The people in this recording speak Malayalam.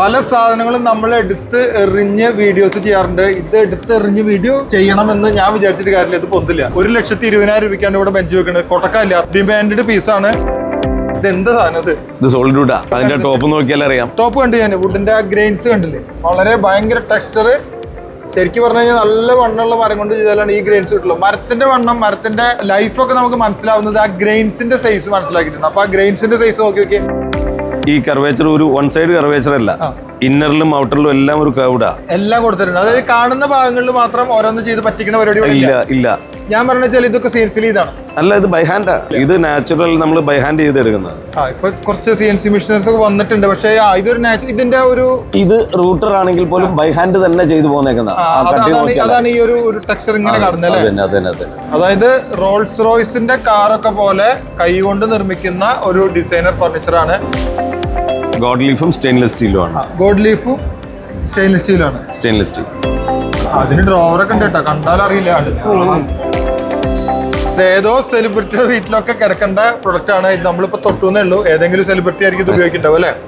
പല സാധനങ്ങളും നമ്മൾ എടുത്ത് എറിഞ്ഞ് വീഡിയോസ് ചെയ്യാറുണ്ട്. ഇത് എടുത്ത് എറിഞ്ഞ് വീഡിയോ ചെയ്യണമെന്ന് ഞാൻ വിചാരിച്ചിട്ട് കാര്യമില്ല. ഇത് പൊന്തില്ല. 1,20,000 രൂപയ്ക്കാണ് ഇവിടെ ബെഞ്ച് വെക്കുന്നത്. കൊട്ടക്കല്ല, ഡിമാൻഡ് പീസാണ്. ഇത് എന്താ സാധനം? ഇത് സോളിഡ് വുഡാ. അതിന്റെ ടോപ്പ് നോക്കിയാൽ അറിയാം. ടോപ്പ് കണ്ടു ഞാൻ. വുഡിന്റെ ആ ഗ്രെയിൻസ് കണ്ടില്ലേ? വളരെ ഭയങ്കര ടെക്സ്ചർ. ശരിക്കും പറഞ്ഞു കഴിഞ്ഞാൽ നല്ല വണ്ണമുള്ള മരം കൊണ്ട് ചെയ്താലാണ് ഈ ഗ്രെയിൻസ് കിട്ടുള്ളൂ. മരത്തിന്റെ വണ്ണം, മരത്തിന്റെ ലൈഫൊക്കെ നമുക്ക് മനസ്സിലാവുന്നത് ആ ഗ്രെയിൻസിന്റെ സൈസ് മനസ്സിലാക്കിയിട്ടുണ്ട്. അപ്പൊ ആ ഗ്രെയിൻസിന്റെ സൈസ് നോക്കി നോക്കിയേ. ഈ കർവേച്ചർ ഒരു വൺ സൈഡ് കർവേച്ചർ അല്ല, ഇന്നറിലും ഔട്ടറിലും എല്ലാം ഒരു കർവ്ഡാ. എല്ലാം കൊടുത്തിട്ടുണ്ട്. അതായത് കാണുന്ന ഭാഗങ്ങളിൽ മാത്രം ഓരോന്ന് ചെയ്ത് പറ്റിക്കുന്ന പരിപാടി ഇല്ല. ഞാൻ പറഞ്ഞാൽ ഇതൊക്കെ CNC ഇതാണ്. അല്ല, ഇത് ബൈ ഹാൻഡാ. ഇത് നാച്ചുറൽ നമ്മൾ ബൈ ഹാൻഡ് ചെയ്തെടുക്കുന്നത്. ഇപ്പൊ കുറച്ച് CNC മെഷീനറീസ് ഒക്കെ വന്നിട്ടുണ്ട്. പക്ഷേ ഇതൊരു ഇതിന്റെ ഇത് റൂട്ടർ ആണെങ്കിൽ പോലും ബൈ ഹാൻഡ് തന്നെ ചെയ്തു അതാണ് ഈ ഒരു ടെക്സ്ചർ ഇങ്ങനെ കാണുന്നത്. അതായത് റോൾസ് റോയ്സിന്റെ കാറൊക്കെ പോലെ കൈകൊണ്ട് നിർമ്മിക്കുന്ന ഒരു ഡിസൈനർ ഫർണിച്ചർ ആണ്. ഗോഡ് ലീഫും സ്റ്റെയിൻലെസ് സ്റ്റീലും ആണ്. ഗോഡ് ലീഫും സ്റ്റെയിൻലെസ് സ്റ്റീലാണ്. Stainless steel. അതിന് ഡ്രോവറൊക്കെ ഉണ്ട് കേട്ടോ, കണ്ടാൽ അറിയില്ല. ഏതോ സെലിബ്രിറ്റിയുടെ വീട്ടിലൊക്കെ കിടക്കേണ്ട പ്രൊഡക്റ്റ് ആണ്. ഇത് നമ്മളിപ്പോ തൊട്ടുന്നേ ഉള്ളൂ. ഏതെങ്കിലും സെലിബ്രിറ്റി ആയിരിക്കും ഇത് ഉപയോഗിക്കുന്നുണ്ടാവും അല്ലേ?